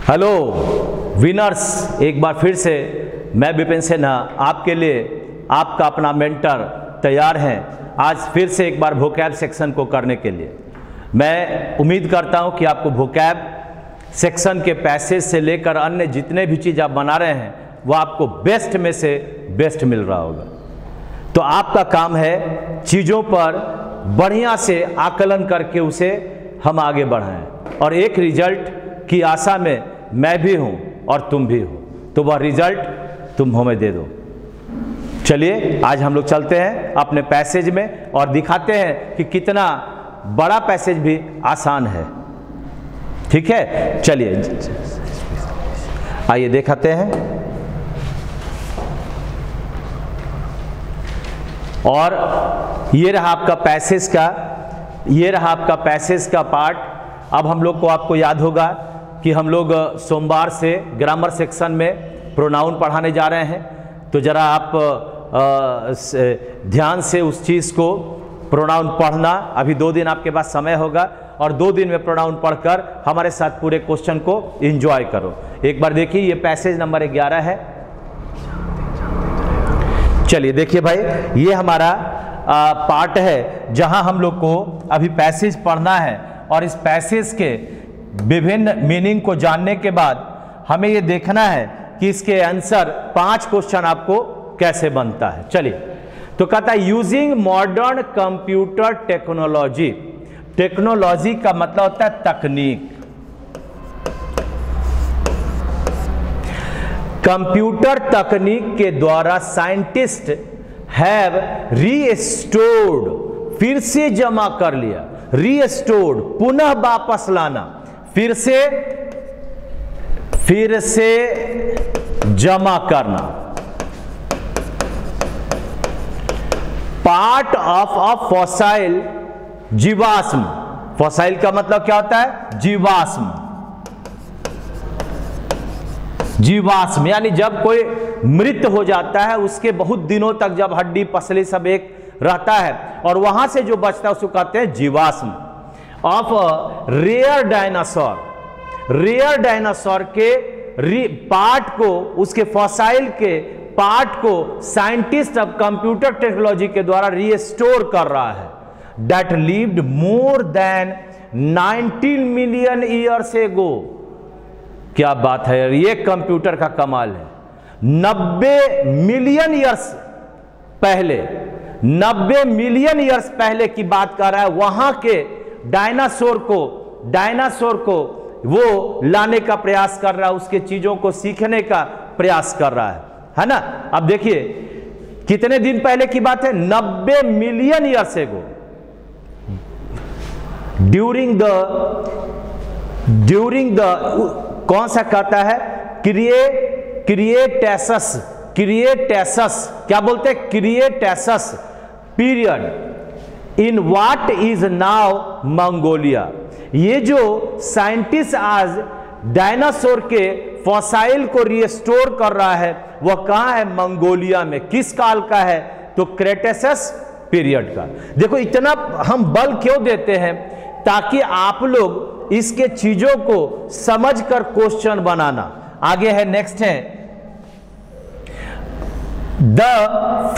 Hello winners, एक बार फिर से मैं विपिन सिन्हा आपके लिए आपका अपना मेंटर तैयार हैं आज फिर से एक बार वोकैब सेक्शन को करने के लिए। मैं उम्मीद करता हूं कि आपको वोकैब सेक्शन के पैसेज से लेकर अन्य जितने भी चीज़ आप बना रहे हैं वो आपको बेस्ट में से बेस्ट मिल रहा होगा। तो आपका काम है चीज़ों पर बढ़िया से आकलन करके उसे हम आगे बढ़ाएं और एक रिजल्ट की आशा में मैं भी हूं और तुम भी हो, तो वह रिजल्ट तुम हमें दे दो। चलिए आज हम लोग चलते हैं अपने पैसेज में और दिखाते हैं कि कितना बड़ा पैसेज भी आसान है। ठीक है, चलिए आइए दिखाते हैं। और ये रहा आपका पैसेज का पार्ट। अब हम लोग को आपको याद होगा कि हम लोग सोमवार से ग्रामर सेक्शन में प्रोनाउन पढ़ाने जा रहे हैं, तो ज़रा आप ध्यान से उस चीज़ को प्रोनाउन पढ़ना। अभी 2 दिन आपके पास समय होगा और 2 दिन में प्रोनाउन पढ़कर हमारे साथ पूरे क्वेश्चन को एंजॉय करो। एक बार देखिए, ये पैसेज नंबर 11 है। चलिए देखिए भाई, ये हमारा पार्ट है जहां हम लोग को अभी पैसेज पढ़ना है और इस पैसेज के विभिन्न मीनिंग को जानने के बाद हमें ये देखना है कि इसके आंसर 5 क्वेश्चन आपको कैसे बनता है। चलिए, तो कहता है using modern computer technology. Technology का मतलब होता है तकनीक। कंप्यूटर तकनीक के द्वारा साइंटिस्ट हैव रीस्टोर्ड, फिर से जमा कर लिया, रीस्टोर्ड पुनः वापस लाना, फिर से जमा करना, पार्ट ऑफ अ फॉसाइल, जीवाश्म। फॉसाइल का मतलब क्या होता है? जीवाश्म। जीवाश्म यानी जब कोई मृत हो जाता है उसके बहुत दिनों तक जब हड्डी पसली सब एक रहता है और वहां से जो बचता है उसको कहते हैं जीवाश्म। Of rare dinosaur, rare dinosaur के पार्ट को, उसके फॉसाइल के पार्ट को साइंटिस्ट अब कंप्यूटर टेक्नोलॉजी के द्वारा रीस्टोर कर रहा है। That lived more than 19 million years एगो। क्या बात है यार, ये कंप्यूटर का कमाल है। 90 मिलियन ईयर्स पहले, 90 मिलियन ईयर्स पहले की बात कर रहा है। वहां के डायनासोर को वो लाने का प्रयास कर रहा है, उसके चीजों को सीखने का प्रयास कर रहा है ना। अब देखिए कितने दिन पहले की बात है, 90 million years ago. During the कौन सा कहता है? क्रिएटेसस, क्या बोलते हैं? Cretaceous period in what is now Mongolia. ये जो साइंटिस्ट आज डायनासोर के फॉसाइल को रिस्टोर कर रहा है वह कहां है? मंगोलिया में। किस काल का है? तो क्रेटेसस पीरियड का। देखो इतना हम बल क्यों देते हैं, ताकि आप लोग इसके चीजों को समझकर क्वेश्चन बनाना। आगे है, नेक्स्ट है द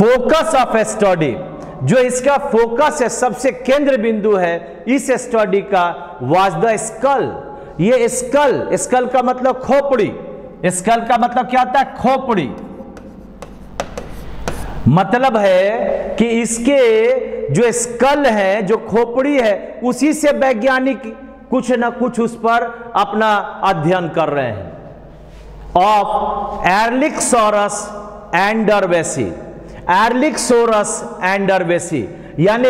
फोकस ऑफ स्टडी। जो इसका फोकस है, सबसे केंद्र बिंदु है इस स्टडी का, वाज द स्कल। ये स्कल का मतलब खोपड़ी। स्कल का मतलब क्या होता है? खोपड़ी। मतलब है कि इसके जो स्कल है, जो खोपड़ी है, उसी से वैज्ञानिक कुछ न कुछ उस पर अपना अध्ययन कर रहे हैं। ऑफ एर्लिक्सोरस एंडरवेसी। एर्लिक्सोरस एंडरवेसी यानी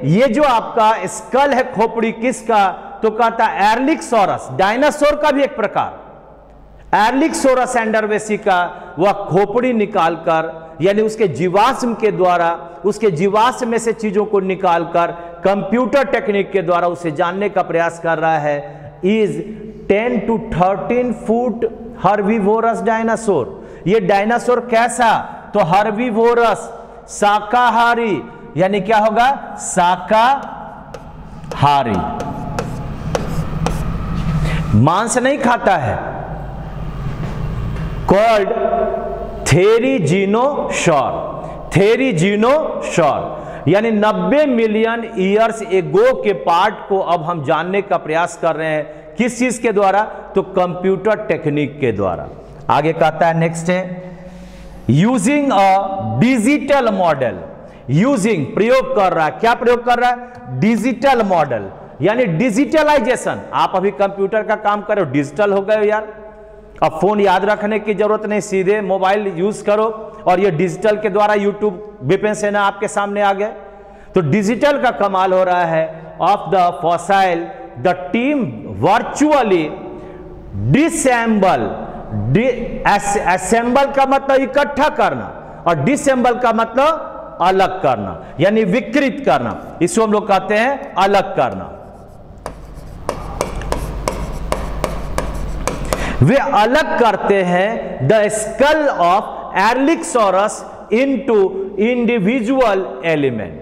ये जो आपका स्कल है, खोपड़ी किसका? तो कहता है एर्लिक्सोरस, डायनासोर का भी एक प्रकार। एर्लिक्सोरस एंडरवेसी का वह खोपड़ी निकालकर, यानी उसके जीवाश्म के द्वारा, उसके जीवाश्म में से चीजों को निकालकर कंप्यूटर टेक्निक के द्वारा उसे जानने का प्रयास कर रहा है। Is 10 to 13 foot herbivorous dinosaur. ये डायनासोर कैसा? तो हर्बीवोरस, शाकाहारी, यानी क्या होगा? शाकाहारी। मांस नहीं खाता है, कॉल्ड थेरीजीनोसॉर, यानी 90 मिलियन ईयर्स एगो के पार्ट को अब हम जानने का प्रयास कर रहे हैं। किस चीज के द्वारा? तो कंप्यूटर टेक्निक के द्वारा। आगे कहता है, नेक्स्ट है using a digital model. Using प्रयोग कर रहा है, क्या प्रयोग कर रहा है? डिजिटल मॉडल, यानी डिजिटलाइजेशन। आप अभी कंप्यूटर का काम करो, डिजिटल हो गए यार। अब फोन याद रखने की जरूरत नहीं, सीधे मोबाइल यूज करो और ये डिजिटल के द्वारा यूट्यूब विपिन सेना आपके सामने आ गए। तो डिजिटल का कमाल हो रहा है। Of the fossil the team virtually disassemble, assemble का मतलब इकट्ठा करना और डिसेंबल का मतलब अलग करना, यानी विकृत करना। इसको हम लोग कहते हैं अलग करना। वे अलग करते हैं the skull of Erlikosaurus into individual element,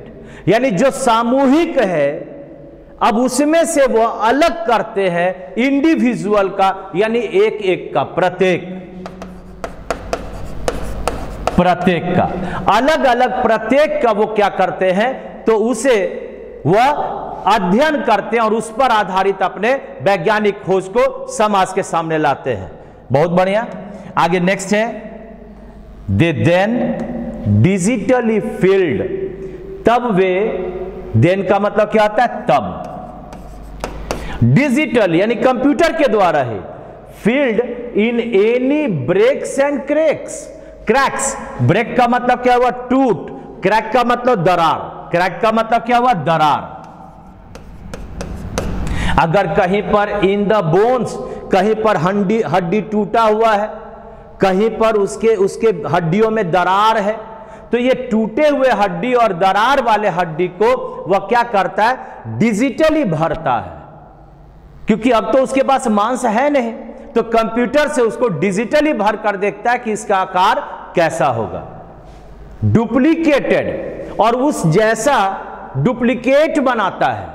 यानी जो सामूहिक है अब उसमें से वो अलग करते हैं इंडिविजुअल का, यानी एक एक का, प्रत्येक का अलग अलग, प्रत्येक का वो क्या करते हैं? तो उसे वह अध्ययन करते हैं और उस पर आधारित अपने वैज्ञानिक खोज को समाज के सामने लाते हैं। बहुत बढ़िया। आगे नेक्स्ट है दे देन डिजिटली फील्ड, तब वे, देन का मतलब क्या होता है? तब। डिजिटल यानी कंप्यूटर के द्वारा है। Field in any breaks and cracks, break का मतलब क्या हुआ? टूट। क्रैक का मतलब दरार, क्रैक का मतलब क्या हुआ? दरार। अगर कहीं पर इन द बोन्स, कहीं पर हड्डी टूटा हुआ है, कहीं पर उसके हड्डियों में दरार है, तो ये टूटे हुए हड्डी और दरार वाले हड्डी को वह क्या करता है? डिजिटली भरता है, क्योंकि अब तो उसके पास मांस है नहीं, तो कंप्यूटर से उसको डिजिटली भर कर देखता है कि इसका आकार कैसा होगा। डुप्लीकेटेड, और उस जैसा डुप्लीकेट बनाता है,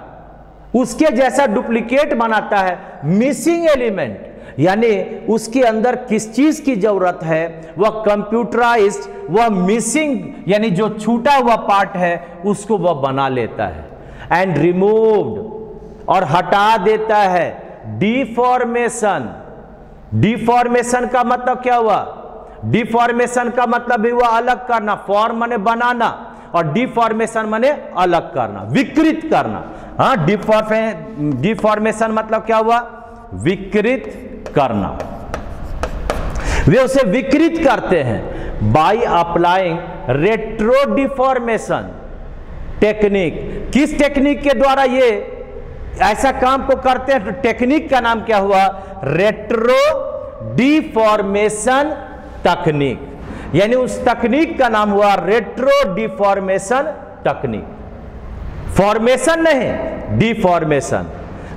उसके जैसा डुप्लीकेट बनाता है। मिसिंग एलिमेंट, यानी उसके अंदर किस चीज की जरूरत है वह कंप्यूटराइज्ड, वह मिसिंग यानी जो छूटा हुआ पार्ट है उसको वह बना लेता है। एंड रिमूव्ड, और हटा देता है। डिफॉर्मेशन, डिफॉर्मेशन का मतलब क्या हुआ? डिफॉर्मेशन का मतलब भी हुआ अलग करना। फॉर्म माने बनाना और डिफॉर्मेशन माने अलग करना, विकृत करना। हाँ, डिफॉर्मेशन मतलब क्या हुआ? विकृत करना। वे उसे विकृत करते हैं by applying retro deformation technique. किस टेक्निक के द्वारा ये ऐसा काम को करते हैं? तो टेक्निक का नाम क्या हुआ? रेट्रो डिफॉर्मेशन तकनीक, यानी उस तकनीक का नाम हुआ रेट्रो डिफॉर्मेशन तकनीक। फॉर्मेशन नहीं, deformation.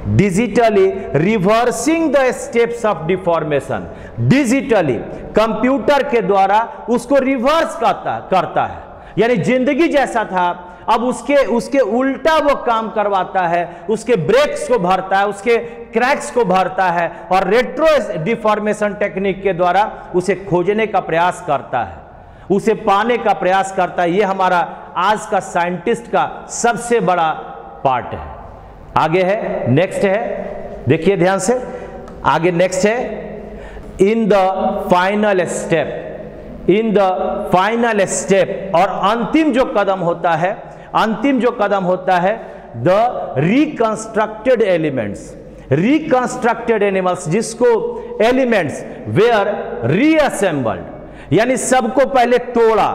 Digitally reversing the steps of deformation, digitally computer के द्वारा उसको रिवर्स करता है, यानी जिंदगी जैसा था अब उसके उल्टा वो काम करवाता है। उसके ब्रेक्स को भरता है, उसके क्रैक्स को भरता है और रेट्रो डिफॉर्मेशन टेक्निक के द्वारा उसे खोजने का प्रयास करता है, उसे पाने का प्रयास करता है। ये हमारा आज का साइंटिस्ट का सबसे बड़ा पार्ट है। आगे है, नेक्स्ट है, देखिए ध्यान से, आगे नेक्स्ट है in the final step, in the final step, और अंतिम जो कदम होता है, अंतिम जो कदम होता है the reconstructed elements, reconstructed animals, जिसको एलिमेंट्स वेयर रीअसेंबल्ड, यानी सबको पहले तोड़ा,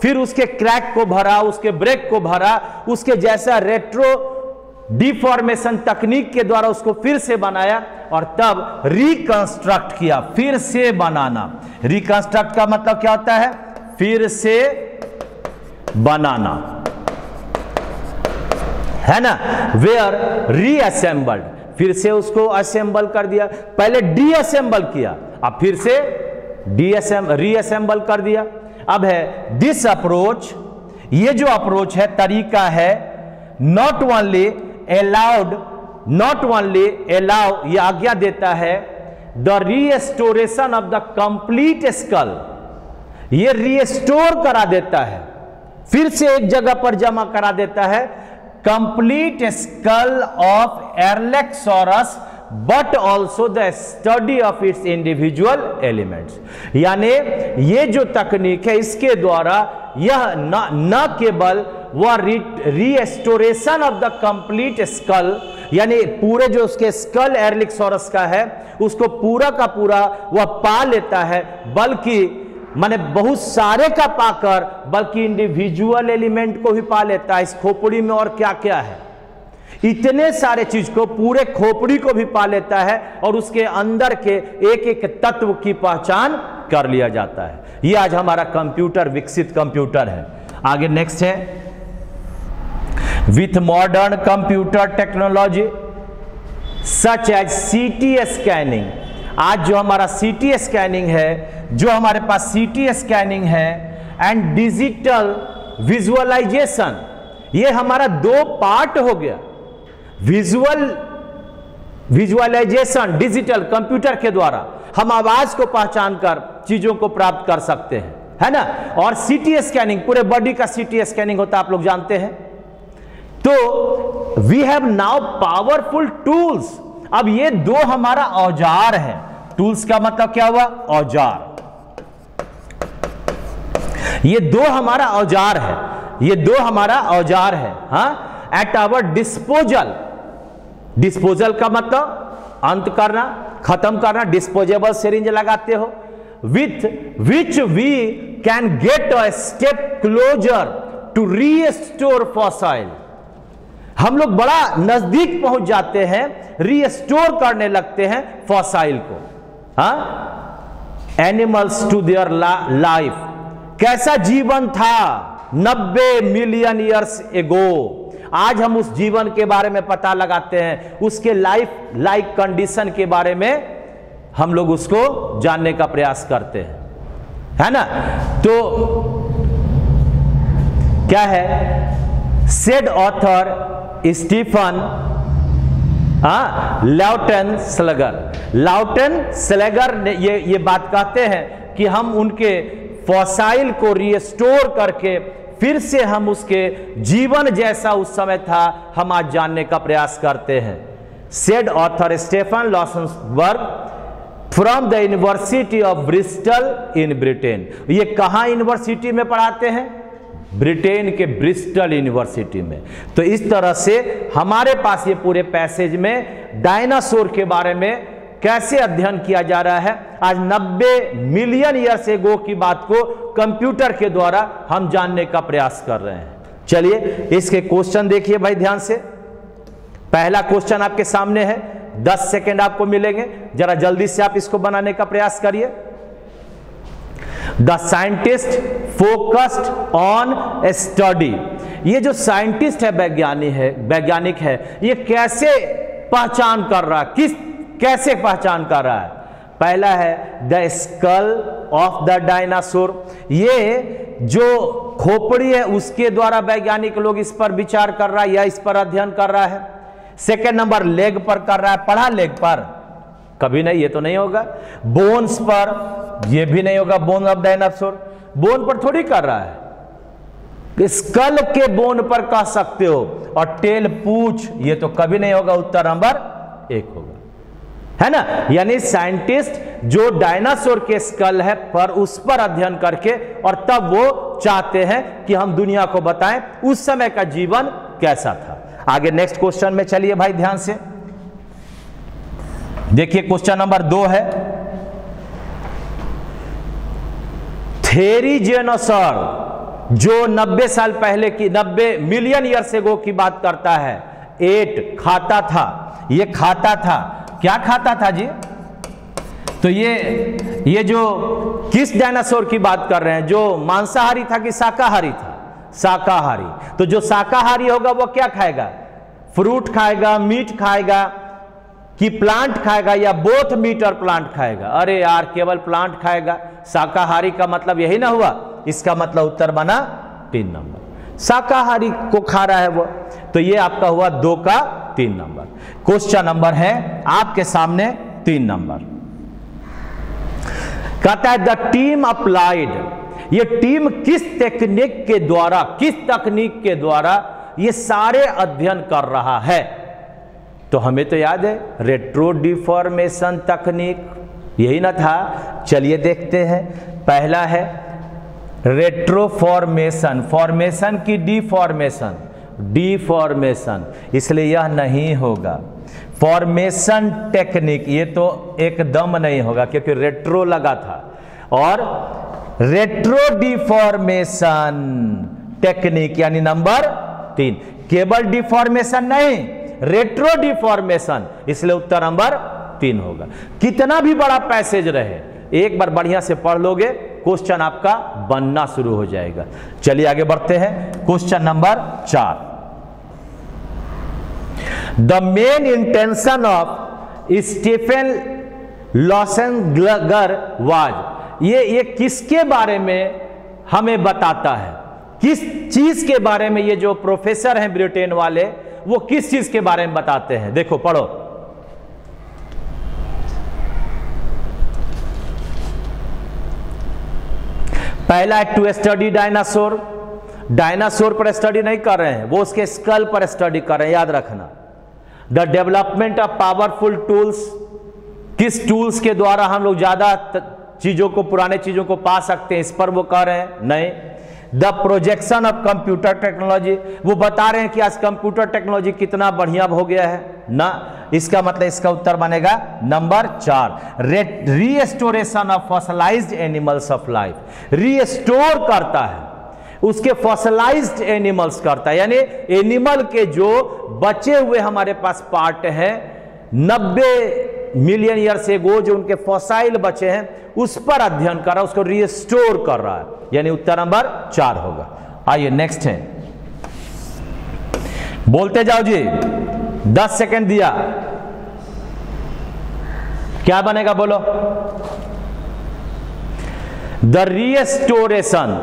फिर उसके क्रैक को भरा, उसके ब्रेक को भरा, उसके जैसा रेट्रो डिफॉर्मेशन तकनीक के द्वारा उसको फिर से बनाया और तब रिकंस्ट्रक्ट किया, फिर से बनाना। रिकंस्ट्रक्ट का मतलब क्या होता है? फिर से बनाना, है ना। वेयर रीअसेंबल्ड, फिर से उसको असेंबल कर दिया, पहले डीअसेंबल किया, अब फिर से रीअसेंबल कर दिया। अब है दिस अप्रोच, ये जो अप्रोच है, तरीका है, नॉट ओनली अलाउ, ये आज्ञा देता है the restoration of the complete skull, ये रीस्टोर करा देता है, फिर से एक जगह पर जमा करा देता है complete skull of Erlikosaurus, but also the study of its individual elements. यानी ये जो तकनीक है इसके द्वारा यह न केवल वह restoration of the complete skull, यानी पूरे जो उसके स्कल एर्लिक्सोरस का है उसको पूरा का पूरा वह पा लेता है, बल्कि माने बहुत सारे का पाकर, बल्कि इंडिविजुअल एलिमेंट को भी पा लेता है। इस खोपड़ी में और क्या क्या है, इतने सारे चीज को, पूरे खोपड़ी को भी पा लेता है और उसके अंदर के एक एक तत्व की पहचान कर लिया जाता है। ये आज हमारा कंप्यूटर, विकसित कंप्यूटर है। आगे नेक्स्ट है, with modern computer technology such as CT scanning, आज जो हमारा सीटी स्कैनिंग है, जो हमारे पास सीटी स्कैनिंग है एंड डिजिटल विजुअलाइजेशन, ये हमारा दो पार्ट हो गया। विजुअलाइजेशन डिजिटल कंप्यूटर के द्वारा हम आवाज को पहचान कर चीजों को प्राप्त कर सकते हैं, है ना। और सीटी स्कैनिंग, पूरे बॉडी का सीटी स्कैनिंग होता है, आप लोग जानते हैं। तो we have now powerful tools. अब ये दो हमारा औजार है। टूल्स का मतलब क्या हुआ? औजार। ये दो हमारा औजार है, ये दो हमारा औजार है, हाँ, एट आवर डिस्पोजल। डिस्पोजल का मतलब अंत करना, खत्म करना। डिस्पोजेबल सिरिंज लगाते हो, with which we can get a step closer to restore fossil. हम लोग बड़ा नजदीक पहुंच जाते हैं, रीस्टोर करने लगते हैं फॉसाइल को, हाँ, एनिमल्स टू देयर लाइफ। कैसा जीवन था 90 मिलियन ईयर्स एगो, आज हम उस जीवन के बारे में पता लगाते हैं, उसके लाइफ लाइक कंडीशन के बारे में हम लोग उसको जानने का प्रयास करते हैं, है ना। तो क्या है, सेड ऑथर स्टीफन लाउटेन स्लेगर। लाउटेन स्लेगर ने ये बात कहते हैं कि हम उनके फॉसाइल को रिस्टोर करके फिर से हम उसके जीवन जैसा उस समय था हम आज जानने का प्रयास करते हैं। सेड ऑथर स्टीफन लॉसेनबर्ग from the University of Bristol in Britain. ये कहां यूनिवर्सिटी में पढ़ाते हैं? ब्रिटेन के ब्रिस्टल यूनिवर्सिटी में। तो इस तरह से हमारे पास ये पूरे पैसेज में डायनासोर के बारे में कैसे अध्ययन किया जा रहा है। आज 90 मिलियन ईयर से एगो की बात को कंप्यूटर के द्वारा हम जानने का प्रयास कर रहे हैं। चलिए इसके क्वेश्चन देखिए भाई ध्यान से। पहला क्वेश्चन आपके सामने है, 10 सेकेंड आपको मिलेंगे, जरा जल्दी से आप इसको बनाने का प्रयास करिए। The scientist focused on study. ये जो साइंटिस्ट है, वैज्ञानिक है, ये कैसे पहचान कर रहा है, कैसे पहचान कर रहा है? पहला है the skull of the dinosaur. ये जो खोपड़ी है उसके द्वारा वैज्ञानिक लोग इस पर विचार कर रहा है या इस पर अध्ययन कर रहा है। सेकेंड नंबर लेग पर कर रहा है, पढ़ा लेग पर? कभी नहीं, ये तो नहीं होगा। बोन्स पर? ये भी नहीं होगा, बोन ऑफ डायनासोर। बोन पर थोड़ी कर रहा है, स्कल के बोन पर कह सकते हो। और टेल, पूछ, ये तो कभी नहीं होगा। उत्तर नंबर 1 होगा, है ना। यानी साइंटिस्ट जो डायनासोर के स्कल है पर उस पर अध्ययन करके और तब वो चाहते हैं कि हम दुनिया को बताएं उस समय का जीवन कैसा था। आगे नेक्स्ट क्वेश्चन में चलिए भाई ध्यान से देखिए। क्वेश्चन नंबर 2 है, थेरीजेनोसॉर जो 90 साल पहले की, 90 मिलियन ईयर से एगो की बात करता है, एट खाता था। ये खाता था, क्या खाता था जी? तो ये जो किस डायनासोर की बात कर रहे हैं, जो मांसाहारी था कि शाकाहारी था? शाकाहारी। तो जो शाकाहारी होगा वो क्या खाएगा? फ्रूट खाएगा, मीट खाएगा कि प्लांट खाएगा, या बोथ मीट और प्लांट खाएगा? अरे यार, केवल प्लांट खाएगा। शाकाहारी का मतलब यही ना हुआ, इसका मतलब उत्तर बना 3 नंबर। शाकाहारी को खा रहा है वो, तो ये आपका हुआ 2 का 3 नंबर। क्वेश्चन नंबर है आपके सामने 3 नंबर। कहता है द टीम अप्लाइड, ये टीम किस टेक्निक के द्वारा, किस तकनीक के द्वारा ये सारे अध्ययन कर रहा है। तो हमें तो याद है रेट्रो डिफॉर्मेशन तकनीक, यही ना था। चलिए देखते हैं। पहला है रेट्रो फॉर्मेशन, फॉर्मेशन की डिफॉर्मेशन, डिफॉर्मेशन, इसलिए यह नहीं होगा। फॉर्मेशन टेक्निक, ये तो एकदम नहीं होगा क्योंकि रेट्रो लगा था। और रेट्रो डिफॉर्मेशन टेक्निक यानी नंबर 3, केवल डिफॉर्मेशन नहीं, रेट्रो डिफॉर्मेशन, इसलिए उत्तर नंबर 3 होगा। कितना भी बड़ा पैसेज रहे, एक बार बढ़िया से पढ़ लोगे, क्वेश्चन आपका बनना शुरू हो जाएगा। चलिए आगे बढ़ते हैं। Question number 4, the main intention of Stephen Lautenschlager was, ये किसके बारे में हमें बताता है, किस चीज के बारे में ये जो प्रोफेसर हैं ब्रिटेन वाले, वो किस चीज के बारे में बताते हैं। देखो पढ़ो। पहला है टू स्टडी डायनासोर, डायनासोर पर स्टडी नहीं कर रहे हैं, वो उसके स्कल पर स्टडी कर रहे हैं, याद रखना। The development of powerful tools, किस टूल्स के द्वारा हम लोग ज्यादा चीजों को, पुराने चीजों को पा सकते हैं, इस पर वो कह रहे हैं। नहीं। The projection of computer technology, वो बता रहे हैं कि आज कंप्यूटर टेक्नोलॉजी कितना बढ़िया हो गया है ना, इसका मतलब इसका उत्तर बनेगा number 4, restoration of fossilised animals of life, restore करता है उसके फॉसिलाइज्ड एनिमल्स करता है, यानी एनिमल के जो बचे हुए हमारे पास पार्ट हैं 90 मिलियन ईयर से एगो, जो उनके फॉसाइल बचे हैं उस पर अध्ययन कर रहा है, उसको रीस्टोर कर रहा है, यानी उत्तर नंबर 4 होगा। आइए नेक्स्ट है, बोलते जाओ जी, 10 सेकंड दिया, क्या बनेगा बोलो। The restoration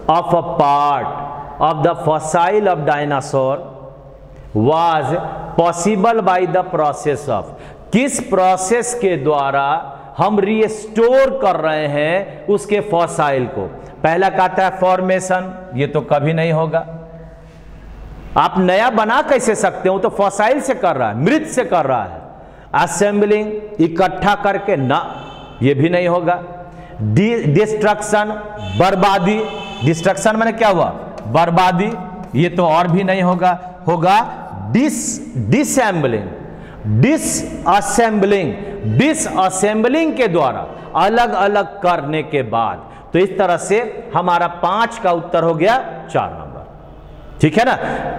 of a part of the fossil of dinosaur was possible by the process of, किस प्रोसेस के द्वारा हम रीस्टोर कर रहे हैं उसके फॉसाइल को। पहला कहता है फॉर्मेशन, ये तो कभी नहीं होगा, आप नया बना कैसे सकते हो, तो फॉसाइल से कर रहा है, मृत से कर रहा है। असेंबलिंग, इकट्ठा करके, ना, ये भी नहीं होगा। डिस्ट्रक्शन, बर्बादी, डिस्ट्रक्शन मैंने क्या हुआ, बर्बादी, ये तो और भी नहीं होगा। होगा डिसएम्बलिंग, डिसअसेंबलिंग, डिसअसेंबलिंग के द्वारा अलग अलग करने के बाद। तो इस तरह से हमारा 5 का उत्तर हो गया 4 नंबर, ठीक है ना।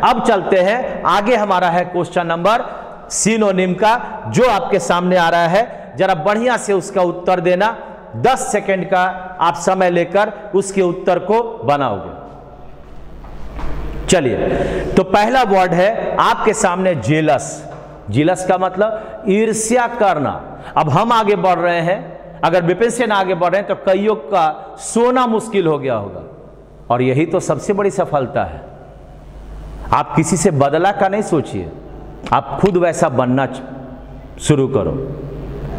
अब चलते हैं आगे, हमारा है क्वेश्चन नंबर सिनोनिम का, जो आपके सामने आ रहा है, जरा बढ़िया से उसका उत्तर देना। 10 सेकंड का आप समय लेकर उसके उत्तर को बनाओगे। चलिए, तो पहला वर्ड है आपके सामने जेलस। जेलस का मतलब ईर्ष्या करना। अब हम आगे बढ़ रहे हैं, अगर विपिन सेन आगे बढ़ रहे हैं तो कईयों का सोना मुश्किल हो गया होगा, और यही तो सबसे बड़ी सफलता है। आप किसी से बदला का नहीं सोचिए, आप खुद वैसा बनना शुरू करो,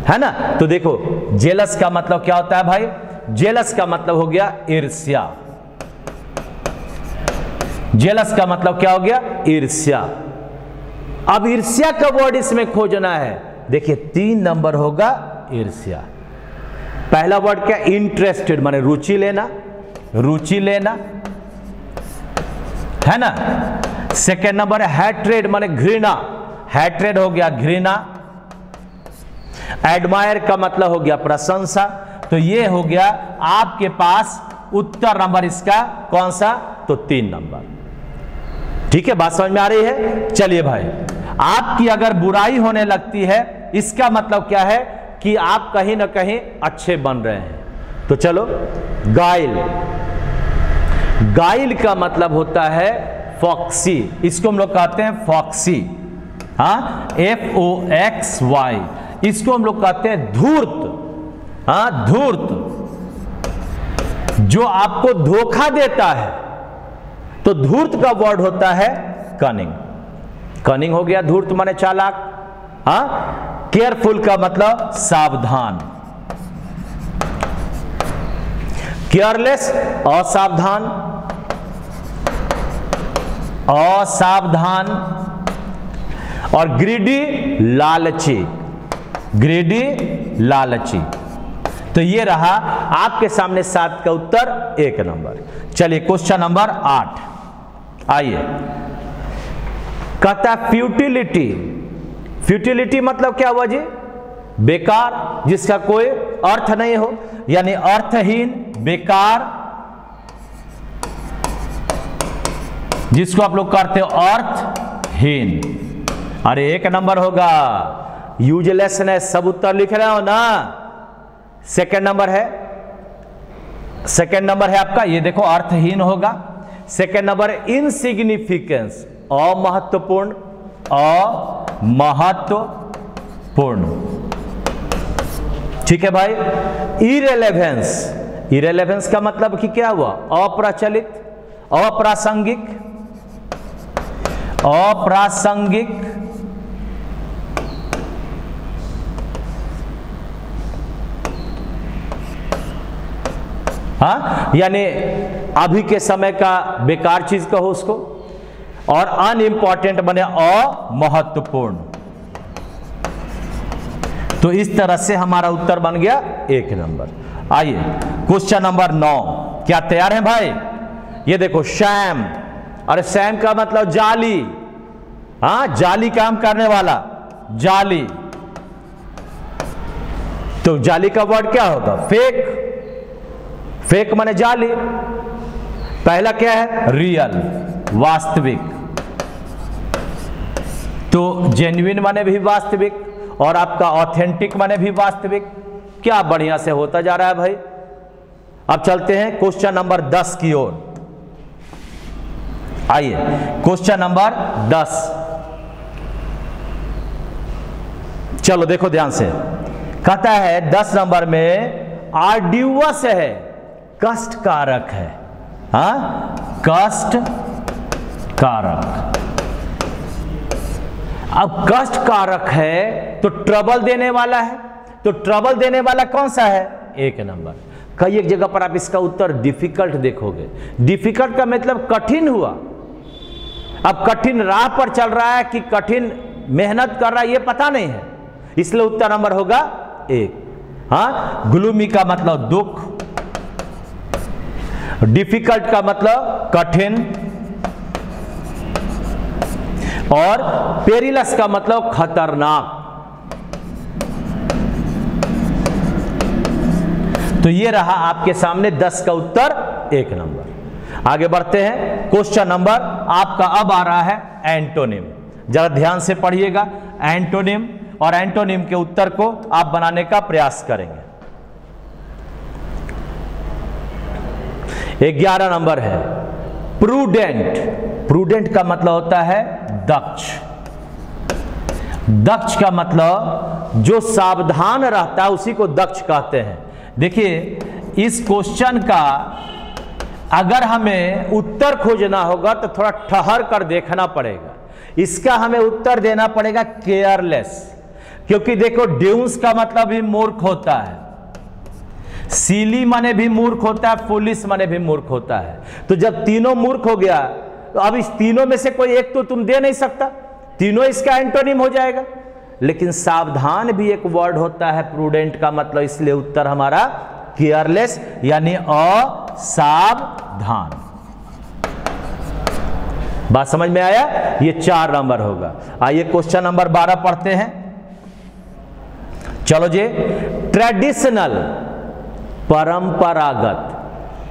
है ना। तो देखो, जेलस का मतलब क्या होता है भाई, जेलस का मतलब हो गया ईर्ष्या। जेलस का मतलब क्या हो गया, ईर्ष्या। अब ईर्ष्या का वर्ड इसमें खोजना है। देखिए 3 नंबर होगा ईर्ष्या। पहला वर्ड क्या, इंटरेस्टेड, माने रुचि लेना, रुचि लेना, है ना। सेकेंड नंबर है हैट्रेड, माने घृणा, हैट्रेड हो गया घृणा। एडमायर का मतलब हो गया प्रशंसा। तो ये हो गया आपके पास उत्तर नंबर इसका कौन सा, तो 3 नंबर, ठीक है। बात समझ में आ रही है। चलिए भाई, आपकी अगर बुराई होने लगती है, इसका मतलब क्या है कि आप कहीं ना कहीं अच्छे बन रहे हैं। तो चलो, गाइल, गाइल का मतलब होता है फॉक्सी, इसको हम लोग कहते हैं फॉक्सी, हाँ, FOXY। इसको हम लोग कहते हैं धूर्त, हाँ, धूर्त, जो आपको धोखा देता है। तो धूर्त का वर्ड होता है कनिंग। कनिंग हो गया धूर्त माने चालाक, हाँ। केयरफुल का मतलब सावधान, केयरलेस असावधान, असावधान, और ग्रीडी लालची, ग्रीडी लालची। तो ये रहा आपके सामने 7 का उत्तर 1 नंबर। चलिए क्वेश्चन नंबर 8 आइए। कहता है फ्यूटिलिटी, फ्यूटिलिटी मतलब क्या हुआ जी? बेकार, जिसका कोई अर्थ नहीं हो, यानी अर्थहीन, बेकार, जिसको आप लोग करते हो अर्थहीन। अरे 1 नंबर होगा। यूजलेसनेस सब उत्तर लिख रहे हो ना। सेकंड नंबर है, सेकंड नंबर है आपका, ये देखो अर्थहीन होगा। सेकंड नंबर इनसिग्निफिकेंस, अमहत्वपूर्ण, अमहत्वपूर्ण, ठीक है भाई। इरेलेवेंस, इरेलेवेंस का मतलब कि क्या हुआ? अप्रचलित, अप्रासंगिक, अप्रासंगिक, हाँ, यानी अभी के समय का बेकार चीज कहो उसको। और अनइम्पॉर्टेंट बने अमहत्वपूर्ण। तो इस तरह से हमारा उत्तर बन गया 1 नंबर। आइए क्वेश्चन नंबर 9, क्या तैयार हैं भाई? ये देखो शैम, अरे शैम का मतलब जाली, हाँ, जाली काम करने वाला, जाली। तो जाली का वर्ड क्या होगा? फेक, फेक माने जाली। पहला क्या है? रियल, वास्तविक। तो जेन्युइन माने भी वास्तविक, और आपका ऑथेंटिक माने भी वास्तविक। क्या बढ़िया से होता जा रहा है भाई। अब चलते हैं क्वेश्चन नंबर 10 की ओर। आइए क्वेश्चन नंबर 10, चलो देखो ध्यान से। कहता है 10 नंबर में आर्ड्यूअस है, कष्ट कारक है, हाँ, कष्ट कारक। अब कष्ट कारक है तो ट्रबल देने वाला है, तो ट्रबल देने वाला कौन सा है? 1 नंबर। कई एक जगह पर आप इसका उत्तर डिफिकल्ट देखोगे। डिफिकल्ट का मतलब कठिन हुआ। अब कठिन राह पर चल रहा है कि कठिन मेहनत कर रहा है, ये पता नहीं है, इसलिए उत्तर नंबर होगा 1। हाँ, ग्लूमी का मतलब दुख, डिफिकल्ट का मतलब कठिन, और पेरिलस का मतलब खतरनाक। तो ये रहा आपके सामने 10 का उत्तर 1 नंबर। आगे बढ़ते हैं। क्वेश्चन नंबर आपका अब आ रहा है एंटोनिम। जरा ध्यान से पढ़िएगा एंटोनिम, और एंटोनिम के उत्तर को आप बनाने का प्रयास करेंगे। 11 नंबर है प्रूडेंट। प्रूडेंट का मतलब होता है दक्ष। दक्ष का मतलब जो सावधान रहता है उसी को दक्ष कहते हैं। देखिए इस क्वेश्चन का अगर हमें उत्तर खोजना होगा तो थोड़ा ठहर कर देखना पड़ेगा। इसका हमें उत्तर देना पड़ेगा केयरलेस, क्योंकि देखो ड्यून्स का मतलब भी मूर्ख होता है, सीली माने भी मूर्ख होता है, पुलिस माने भी मूर्ख होता है। तो जब तीनों मूर्ख हो गया तो अब इस तीनों में से कोई एक तो तुम दे नहीं सकता, तीनों इसका एंटोनिम हो जाएगा। लेकिन सावधान भी एक वर्ड होता है प्रूडेंट का मतलब, इसलिए उत्तर हमारा केयरलेस यानी असावधान। बात समझ में आया? ये 4 नंबर होगा। आइए क्वेश्चन नंबर 12 पढ़ते हैं। चलो जी, ट्रेडिशनल परंपरागत,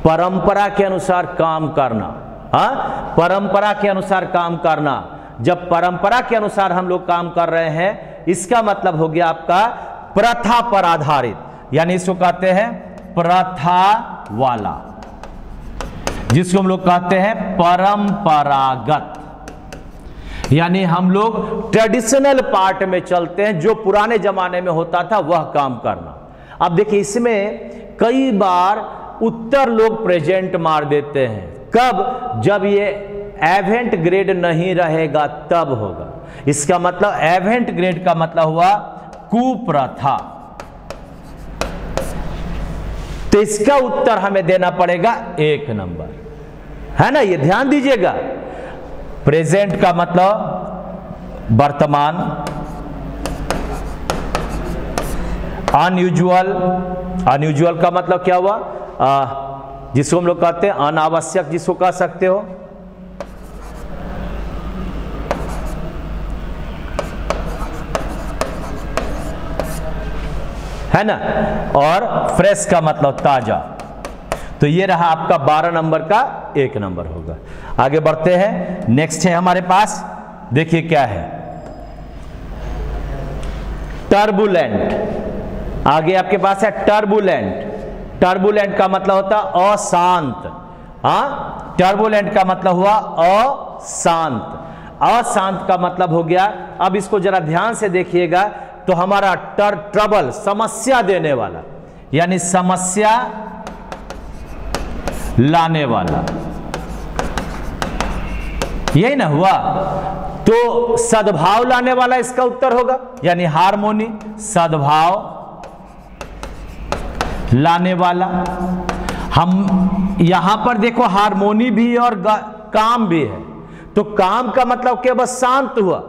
परंपरा के अनुसार काम करना। हाँ, परंपरा के अनुसार काम करना। जब परंपरा के अनुसार हम लोग काम कर रहे हैं, इसका मतलब हो गया आपका प्रथा पर आधारित, यानी इसको कहते हैं प्रथा वाला, जिसको हम लोग कहते हैं परंपरागत। यानी हम लोग ट्रेडिशनल पार्ट में चलते हैं, जो पुराने जमाने में होता था वह काम करना। अब देखिए इसमें कई बार उत्तर लोग प्रेजेंट मार देते हैं। कब? जब ये एवेंट ग्रेड नहीं रहेगा तब होगा। इसका मतलब एवेंट ग्रेड का मतलब हुआ कुप्रथा। तो इसका उत्तर हमें देना पड़ेगा 1 नंबर, है ना। ये ध्यान दीजिएगा। प्रेजेंट का मतलब वर्तमान, अनयूजुअल, अनयूजुअल का मतलब क्या हुआ, जिसको हम लोग कहते हैं अनावश्यक, जिसको कह सकते हो। है ना। और फ्रेश का मतलब ताजा। तो ये रहा आपका 12 नंबर का 1 नंबर होगा। आगे बढ़ते हैं। नेक्स्ट है हमारे पास, देखिए क्या है, टर्बुलेंट। आगे आपके पास है टर्बुलेंट। टर्बुलेंट का मतलब होता है अशांत। हाँ, टर्बुलेंट का मतलब हुआ अशांत। अशांत का मतलब हो गया, अब इसको जरा ध्यान से देखिएगा, तो हमारा ट्रबल, समस्या देने वाला, यानी समस्या लाने वाला, यही ना हुआ। तो सद्भाव लाने वाला इसका उत्तर होगा, यानी हार्मोनी, सद्भाव लाने वाला। हम यहां पर देखो हार्मोनी भी है और काम भी है। तो काम का मतलब क्या, बस शांत हुआ।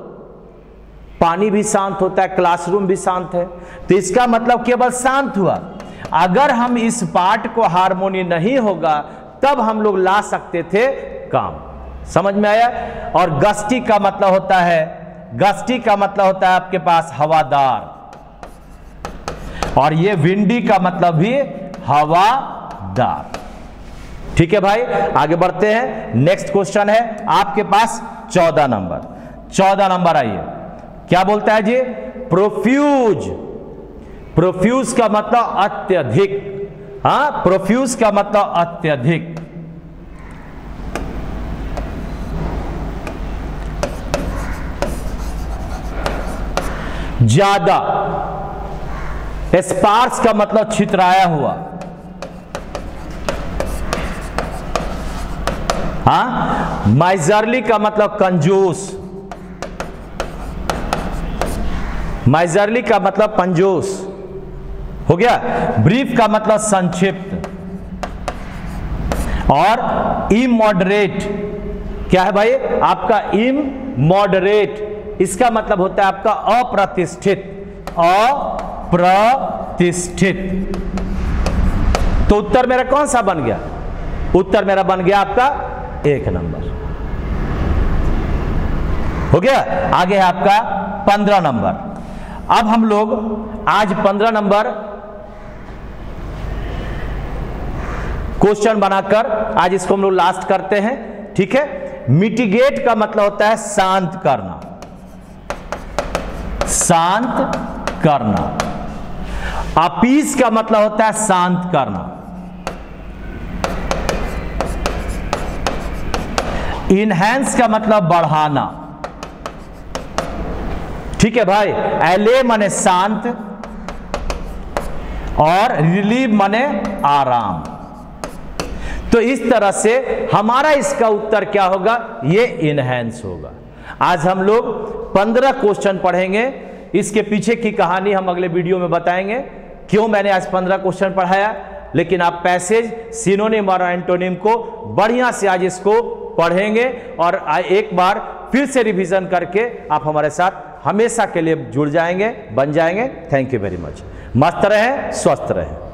पानी भी शांत होता है, क्लासरूम भी शांत है, तो इसका मतलब केवल शांत हुआ। अगर हम इस पार्ट को हार्मोनी नहीं होगा तब हम लोग ला सकते थे काम। समझ में आया। और गस्टी का मतलब होता है, गस्टी का मतलब होता है आपके पास हवादार, और ये विंडी का मतलब भी हवादार। ठीक है भाई, आगे बढ़ते हैं। नेक्स्ट क्वेश्चन है आपके पास 14 नंबर। 14 नंबर आइए, क्या बोलता है जी, प्रोफ्यूज। प्रोफ्यूज का मतलब अत्यधिक। हाँ, प्रोफ्यूज का मतलब अत्यधिक। ज्यादा। स्पार्स का मतलब छितराया हुआ। हाँ, माइजरली का मतलब कंजूस। माइजरली का मतलब कंजूस हो गया। ब्रीफ का मतलब संक्षिप्त। और इमॉडरेट क्या है भाई, आपका इमॉडरेट, इसका मतलब होता है आपका अप्रतिष्ठित। अप्रतिष्ठित। तो उत्तर मेरा कौन सा बन गया, उत्तर मेरा बन गया आपका 1 नंबर हो गया। आगे है आपका 15 नंबर। अब हम लोग आज 15 नंबर क्वेश्चन बनाकर आज इसको हम लोग लास्ट करते हैं। ठीक है। मिटिगेट का मतलब होता है शांत करना, शांत करना। अपीस का मतलब होता है शांत करना। इनहैंस का मतलब बढ़ाना। ठीक है भाई। एले माने शांत और रिलीव माने आराम। तो इस तरह से हमारा इसका उत्तर क्या होगा, ये इनहैंस होगा। आज हम लोग 15 क्वेश्चन पढ़ेंगे। इसके पीछे की कहानी हम अगले वीडियो में बताएंगे, क्यों मैंने आज 15 क्वेश्चन पढ़ाया। लेकिन आप पैसेज, सिनोनिम और एंटोनिम को बढ़िया से आज इसको पढ़ेंगे और एक बार फिर से रिवीजन करके आप हमारे साथ हमेशा के लिए जुड़ जाएंगे, बन जाएंगे। Thank you very much. मस्त रहें, स्वस्थ रहें।